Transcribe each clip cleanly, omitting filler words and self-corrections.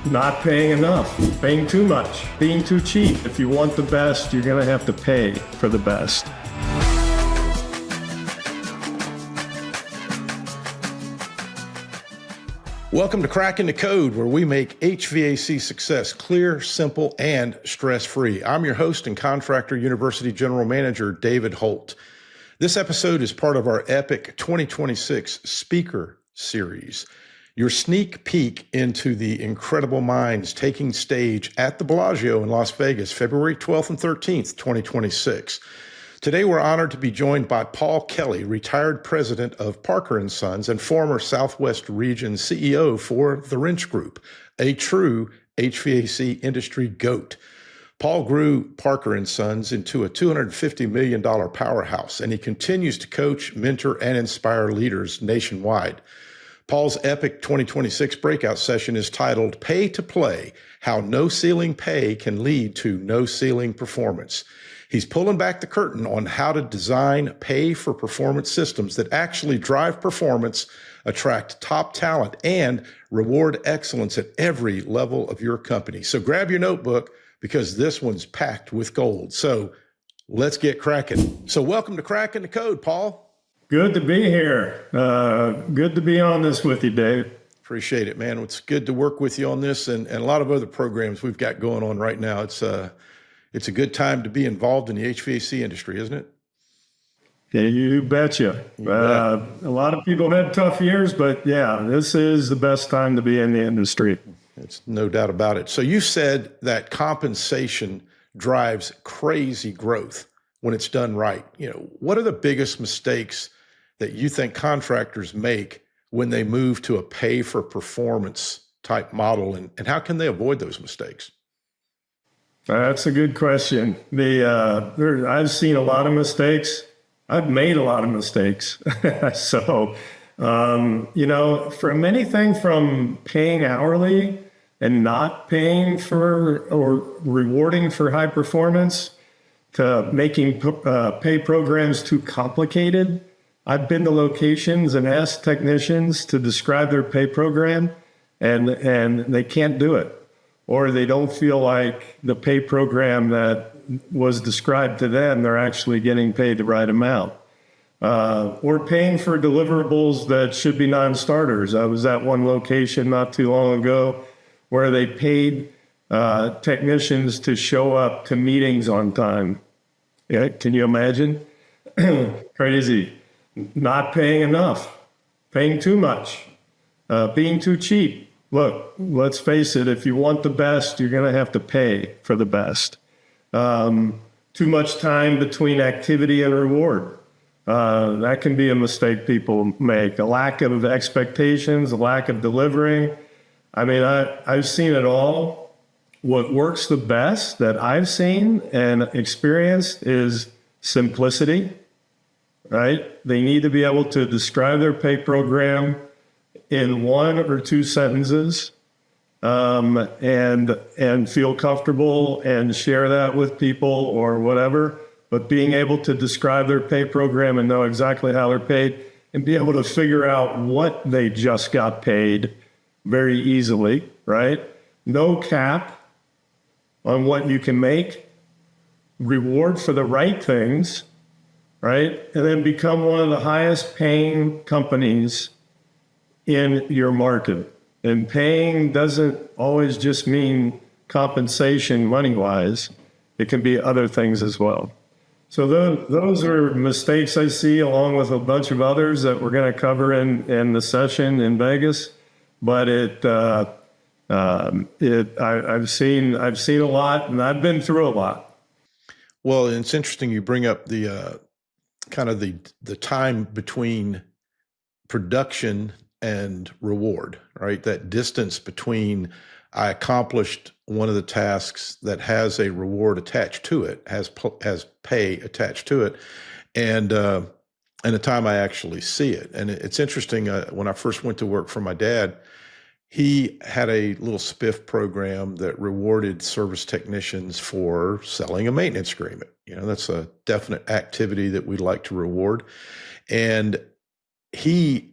not paying enough, paying too much, being too cheap. If you want the best, you're going to have to pay for the best. Welcome to Cracking the Code, where we make HVAC success clear, simple, and stress-free. I'm your host and Contractor University General Manager, David Holt. This episode is part of our epic 2026 Speaker Series, your sneak peek into the incredible minds taking stage at the Bellagio in Las Vegas, February 12th and 13th, 2026. Today, we're honored to be joined by Paul Kelly, retired president of Parker & Sons and former Southwest Region CEO for the Wrench Group, a true HVAC industry GOAT. Paul grew Parker & Sons into a $250 million powerhouse, and he continues to coach, mentor, and inspire leaders nationwide. Paul's epic 2026 breakout session is titled Pay to Play, How No Ceiling Pay Can Lead to No Ceiling Performance. He's pulling back the curtain on how to design pay-for-performance systems that actually drive performance, attract top talent, and reward excellence at every level of your company. So grab your notebook because this one's packed with gold. So let's get cracking. So welcome to Cracking the Code, Paul. Good to be here. Good to be on this with you, Dave. Appreciate it, man. It's good to work with you on this and a lot of other programs we've got going on right now. It's a good time to be involved in the HVAC industry, isn't it? Yeah, you betcha. A lot of people have had tough years, but yeah, this is the best time to be in the industry. It's no doubt about it. So you said that compensation drives crazy growth when it's done right. What are the biggest mistakes that you think contractors make when they move to a pay for performance type model, and how can they avoid those mistakes? That's a good question. I've seen a lot of mistakes. I've made a lot of mistakes. So, from anything from paying hourly and not paying for or rewarding for high performance to making pay programs too complicated. I've been to locations and asked technicians to describe their pay program, and they can't do it. Or they don't feel like the pay program that was described to them, they're actually getting paid the right amount. Or paying for deliverables that should be non-starters. I was at one location not too long ago where they paid technicians to show up to meetings on time. Yeah, can you imagine? Crazy. Not paying enough, paying too much, being too cheap. Look, let's face it, if you want the best, you're going to have to pay for the best. Too much time between activity and reward. That can be a mistake people make. A lack of expectations, a lack of delivering. I mean, I've seen it all. What works the best that I've seen and experienced is simplicity, right? They need to be able to describe their pay program in one or two sentences, and feel comfortable and share that with people or whatever, but being able to describe their pay program and know exactly how they're paid and be able to figure out what they just got paid very easily, right? No cap on what you can make, reward for the right things, right? And then become one of the highest paying companies in your market. And paying doesn't always just mean compensation money-wise. It can be other things as well. So those are mistakes I see, along with a bunch of others that we're going to cover in the session in Vegas. But I've seen a lot, and I've been through a lot. Well, it's interesting you bring up the kind of the time between production and reward, right? That distance between I accomplished one of the tasks that has a reward attached to it, has pay attached to it, and the time I actually see it. And it's interesting, when I first went to work for my dad, he had a little spiff program that rewarded service technicians for selling a maintenance agreement. That's a definite activity that we'd like to reward. And he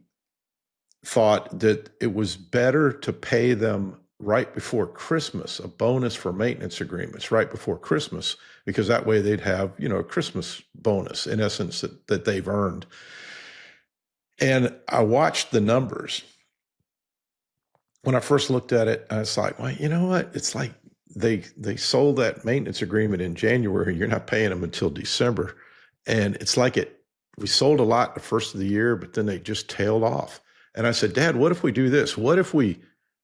thought that it was better to pay them right before Christmas, a bonus for maintenance agreements right before Christmas, because that way they'd have, a Christmas bonus in essence that they've earned. And I watched the numbers. When I first looked at it, I was like, well, you know what? It's like they sold that maintenance agreement in January. You're not paying them until December. And it's like we sold a lot the first of the year, but then they just tailed off. And I said, Dad, what if we do this? What if we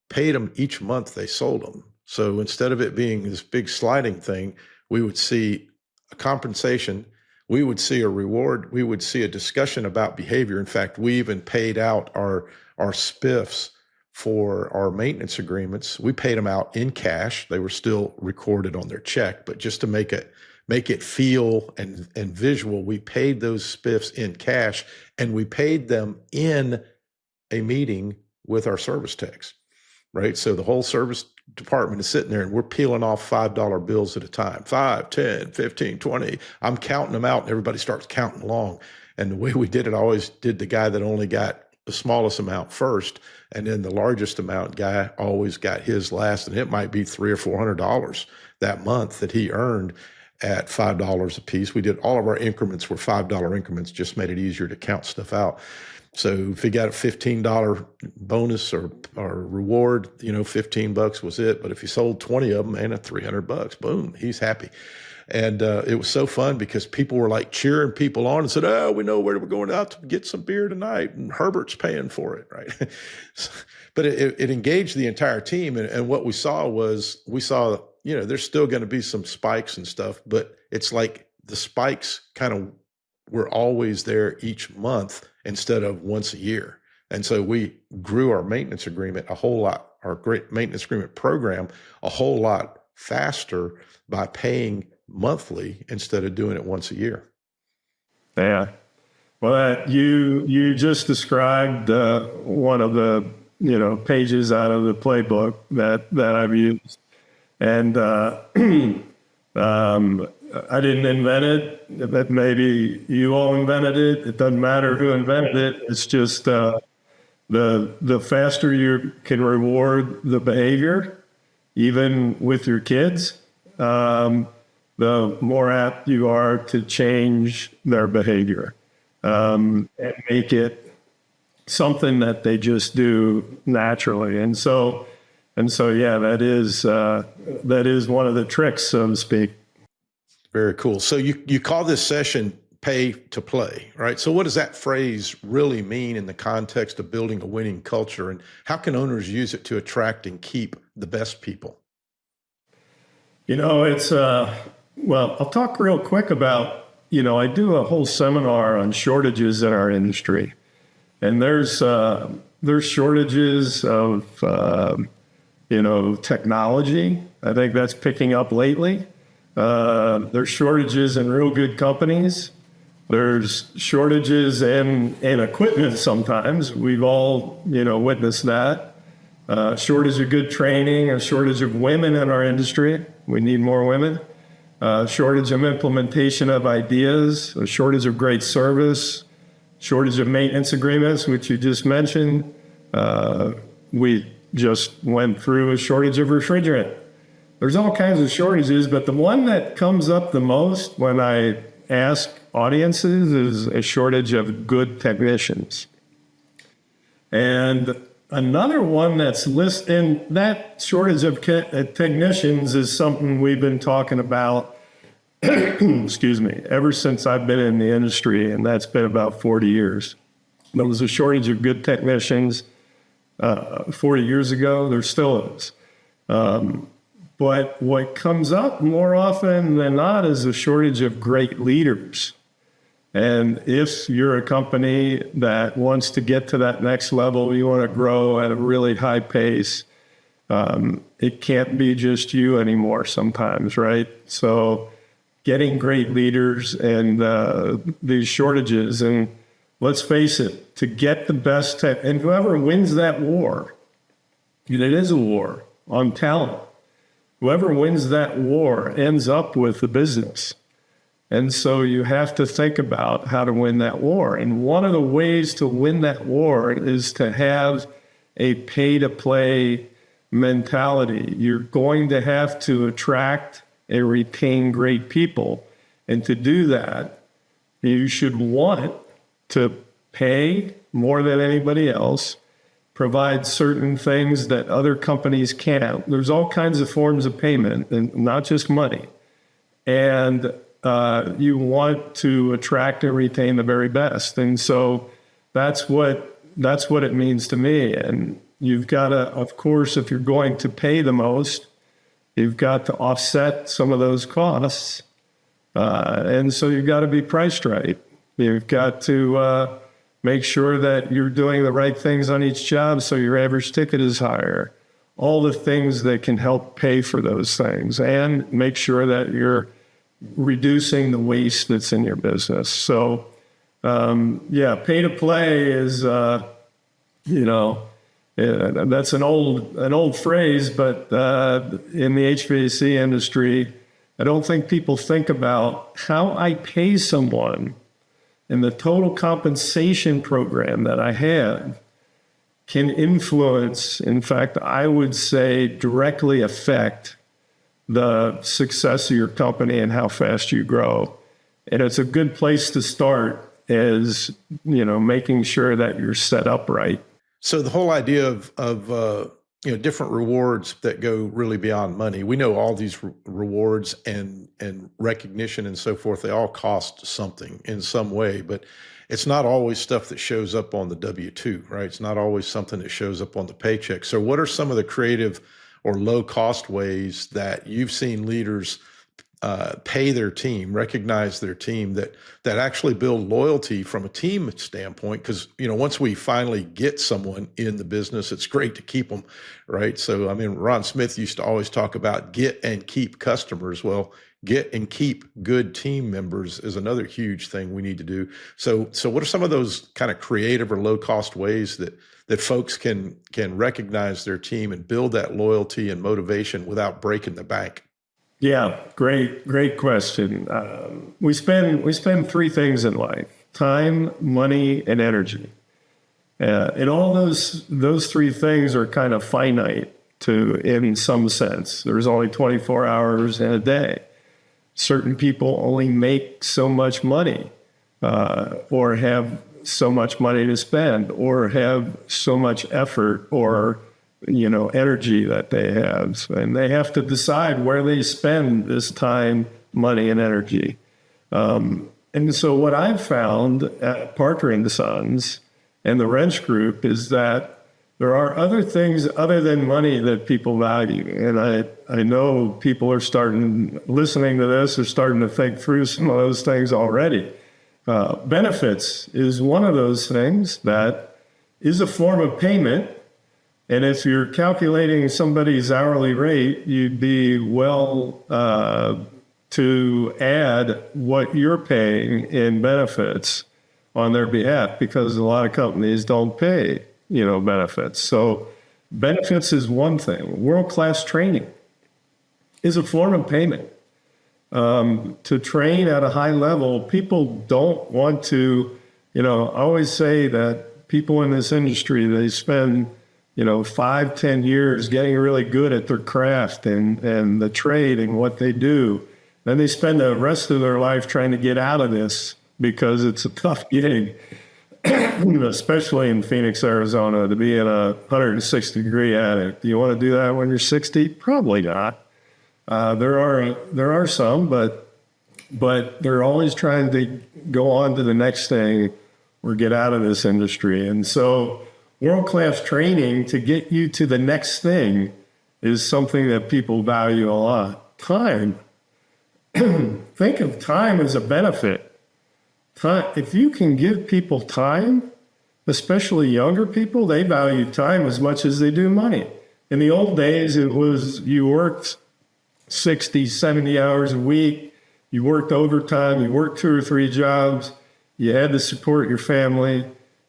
paid them each month they sold them? So instead of it being this big sliding thing, we would see a compensation, we would see a reward, we would see a discussion about behavior. In fact, we even paid out our spiffs for our maintenance agreements. We paid them out in cash. They were still recorded on their check, but just to make it feel and visual, we paid those spiffs in cash, and we paid them in a meeting with our service techs, right? So the whole service department is sitting there and we're peeling off $5 bills at a time, 5, 10, 15, 20. I'm counting them out and everybody starts counting along. And the way we did it, I always did the guy that only got the smallest amount first, and then the largest amount guy always got his last, and it might be $300 or $400 that month that he earned at $5 a piece. We did all of our increments were $5 increments, just made it easier to count stuff out. So if he got a $15 bonus or reward, $15 was it. But if he sold 20 of them, man, at $300, boom, he's happy. And it was so fun because people were like cheering people on and said, oh, we know where we're going out to get some beer tonight. And Herbert's paying for it, right? But it engaged the entire team. And what we saw, there's still going to be some spikes and stuff, but it's like the spikes kind of were always there each month instead of once a year. And so we grew our maintenance agreement a whole lot, our great maintenance agreement program a whole lot faster by paying monthly instead of doing it once a year. Yeah. Well, you just described one of the pages out of the playbook that I've used, and I didn't invent it, but maybe you all invented it. It doesn't matter who invented it. It's just the faster you can reward the behavior, even with your kids, the more apt you are to change their behavior and make it something that they just do naturally. And so yeah, that is one of the tricks, so to speak. Very cool. So you call this session pay to play, right? So what does that phrase really mean in the context of building a winning culture, and how can owners use it to attract and keep the best people? It's well, I'll talk real quick about, I do a whole seminar on shortages in our industry, and there's shortages of technology. I think that's picking up lately. There's shortages in real good companies. There's shortages in equipment sometimes. We've all, witnessed that. Shortage of good training, a shortage of women in our industry. We need more women. Shortage of implementation of ideas, a shortage of great service, shortage of maintenance agreements, which you just mentioned. We just went through a shortage of refrigerant. There's all kinds of shortages, but the one that comes up the most when I ask audiences is a shortage of good technicians. And another one that's listed, and that shortage of technicians is something we've been talking about, excuse me, ever since I've been in the industry, and that's been about 40 years. There was a shortage of good technicians 40 years ago. There still is. But what comes up more often than not is a shortage of great leaders. And if you're a company that wants to get to that next level, you want to grow at a really high pace, it can't be just you anymore sometimes, right? So getting great leaders and these shortages, and let's face it, to get the best tech, and whoever wins that war, and it is a war on talent, whoever wins that war ends up with the business. And so you have to think about how to win that war. And one of the ways to win that war is to have a pay-to-play mentality. You're going to have to attract and retain great people. And to do that, you should want to pay more than anybody else, provide certain things that other companies can't. There's all kinds of forms of payment, and not just money. And you want to attract and retain the very best. And so that's what it means to me. And you've got to, of course, if you're going to pay the most, you've got to offset some of those costs. And so you've got to be priced right. You've got to make sure that you're doing the right things on each job so your average ticket is higher. All the things that can help pay for those things, and make sure that you're reducing the waste that's in your business. So, pay to play is, that's an old phrase, but in the HVAC industry, I don't think people think about how I pay someone and the total compensation program that I have can influence, in fact, I would say directly affect the success of your company and how fast you grow. And it's a good place to start is, making sure that you're set up right. So the whole idea of different rewards that go really beyond money. We know all these rewards and recognition and so forth, they all cost something in some way, but it's not always stuff that shows up on the W-2, right? It's not always something that shows up on the paycheck. So what are some of the creative or low cost ways that you've seen leaders pay their team, recognize their team, that actually build loyalty from a team standpoint? Because once we finally get someone in the business, it's great to keep them, right? So Ron Smith used to always talk about get and keep customers. Well, get and keep good team members is another huge thing we need to do. So what are some of those kind of creative or low cost ways that folks can recognize their team and build that loyalty and motivation without breaking the bank? Yeah, great question. We spend three things in life: time, money, and energy. And all those three things are kind of finite in some sense. There's only 24 hours in a day. Certain people only make so much money, or have so much money to spend, or have so much effort or energy that they have. And they have to decide where they spend this time, money, and energy. And so what I've found at Parker & Sons and the Wrench Group is that there are other things other than money that people value. And I know people are listening to this, are starting to think through some of those things already. Benefits is one of those things that is a form of payment. And if you're calculating somebody's hourly rate, you'd be well to add what you're paying in benefits on their behalf, because a lot of companies don't pay, benefits. So benefits is one thing. World-class training is a form of payment. To train at a high level, people don't want to, I always say that people in this industry, they spend 5-10 years getting really good at their craft and the trade and what they do. Then they spend the rest of their life trying to get out of this because it's a tough gig, especially in Phoenix, Arizona, to be in a 160-degree attic. Do you want to do that when you're 60? Probably not. There are some, but they're always trying to go on to the next thing or get out of this industry. And so world-class training to get you to the next thing is something that people value a lot. Time. Think of time as a benefit. Time, if you can give people time, especially younger people, they value time as much as they do money. In the old days, it was you worked 60, 70 hours a week, you worked overtime, you worked 2 or 3 jobs, you had to support your family.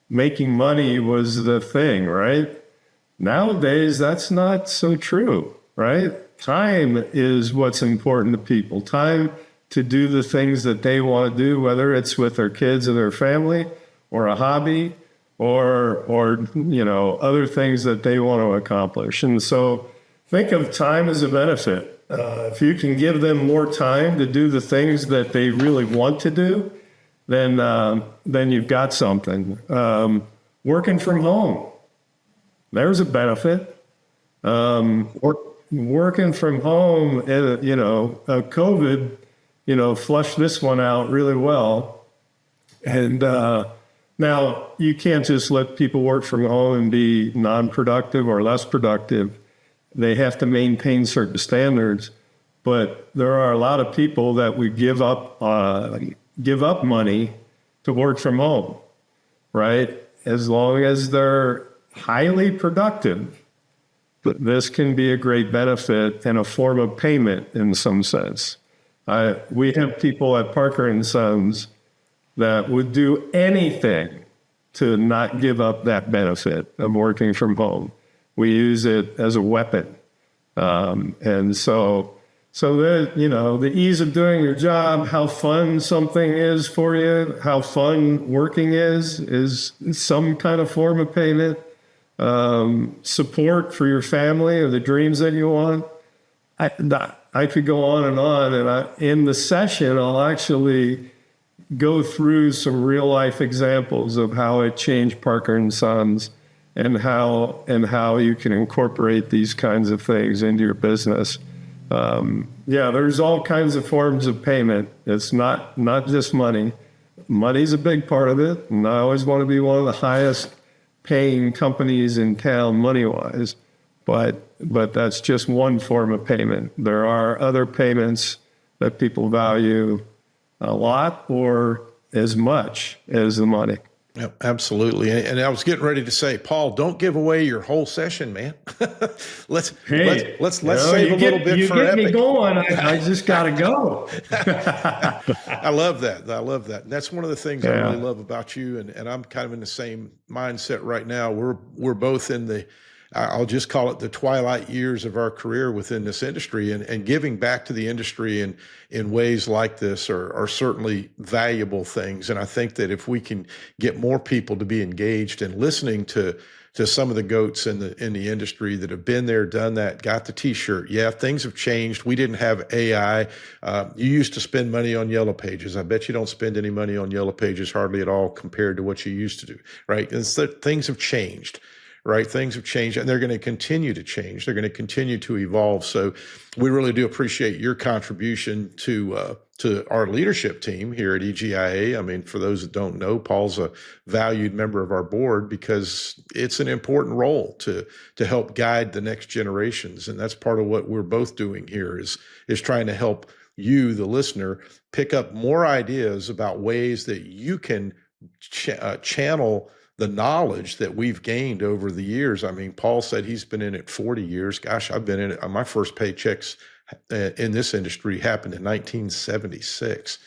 Making money was the thing, right? Nowadays, that's not so true, right? Time is what's important to people. Time to do the things that they want to do, whether it's with their kids or their family, or a hobby, or other things that they want to accomplish. And so think of time as a benefit. If you can give them more time to do the things that they really want to do, then you've got something. Working from home, there's a benefit. Working from home, COVID, flushed this one out really well. And now you can't just let people work from home and be non-productive or less productive. They have to maintain certain standards. But there are a lot of people that would give up money to work from home, right? As long as they're highly productive. This can be a great benefit and a form of payment in some sense. We have people at Parker & Sons that would do anything to not give up that benefit of working from home. We use it as a weapon. And so that, the ease of doing your job, how fun something is for you, how fun working is some kind of form of payment. Support for your family or the dreams that you want. I could go on, and in the session, I'll actually go through some real life examples of how it changed Parker & Sons and how you can incorporate these kinds of things into your business. There's all kinds of forms of payment. It's not just money. Money's a big part of it, and I always want to be one of the highest paying companies in town money-wise, but that's just one form of payment. There are other payments that people value a lot or as much as the money. Yep, absolutely. And I was getting ready to say, Paul, don't give away your whole session, man. let's save a little bit for Epic. You get me going. I just got to go. I love that. And that's one of the things I really love about you. And I'm kind of in the same mindset right now. We're both in I'll just call it the twilight years of our career within this industry, and giving back to the industry in ways like this are certainly valuable things. And I think that if we can get more people to be engaged and listening to some of the goats in the industry that have been there, done that, got the T-shirt. Yeah, things have changed. We didn't have AI. You used to spend money on Yellow Pages. I bet you don't spend any money on Yellow Pages hardly at all compared to what you used to do, right? And so things have changed. Right? Things have changed, and they're going to continue to change. They're going to continue to evolve. So we really do appreciate your contribution to our leadership team here at EGIA. I mean, for those that don't know, Paul's a valued member of our board because it's an important role to help guide the next generations. And that's part of what we're both doing here is trying to help you, the listener, pick up more ideas about ways that you can channel the knowledge that we've gained over the years. I mean, Paul said he's been in it 40 years. Gosh, I've been in it. My first paychecks in this industry happened in 1976.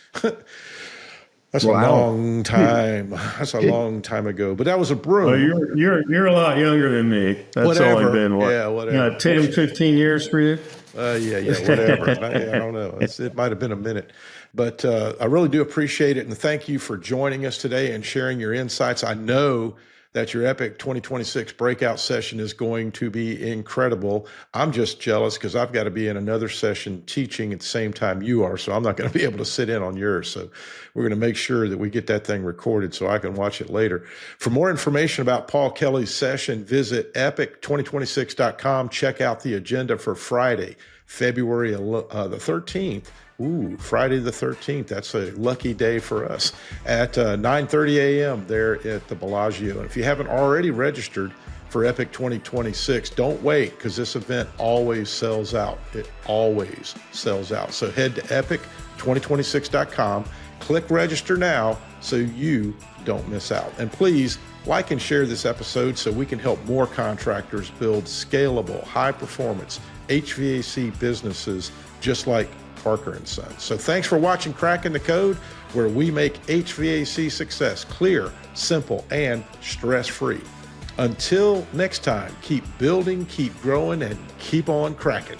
That's wow. A long time. That's a long time ago. But that was a broom. Well, you're a lot younger than me. That's whatever. Only been what? Yeah, whatever. 10, 15 years for you? Whatever. I don't know. It might have been a minute. But I really do appreciate it. And thank you for joining us today and sharing your insights. I know that your Epic 2026 breakout session is going to be incredible. I'm just jealous because I've got to be in another session teaching at the same time you are. So I'm not going to be able to sit in on yours. So we're going to make sure that we get that thing recorded so I can watch it later. For more information about Paul Kelly's session, visit epic2026.com. Check out the agenda for Friday, February the 13th. Ooh, Friday the 13th. That's a lucky day for us at 9:30 a.m. there at the Bellagio. And if you haven't already registered for Epic 2026, don't wait because this event always sells out. It always sells out. So head to epic2026.com, click register now so you don't miss out. And please like and share this episode so we can help more contractors build scalable, high-performance HVAC businesses just like Parker & Sons. So thanks for watching Cracking the Code, where we make HVAC success clear, simple, and stress-free. Until next time, keep building, keep growing, and keep on cracking.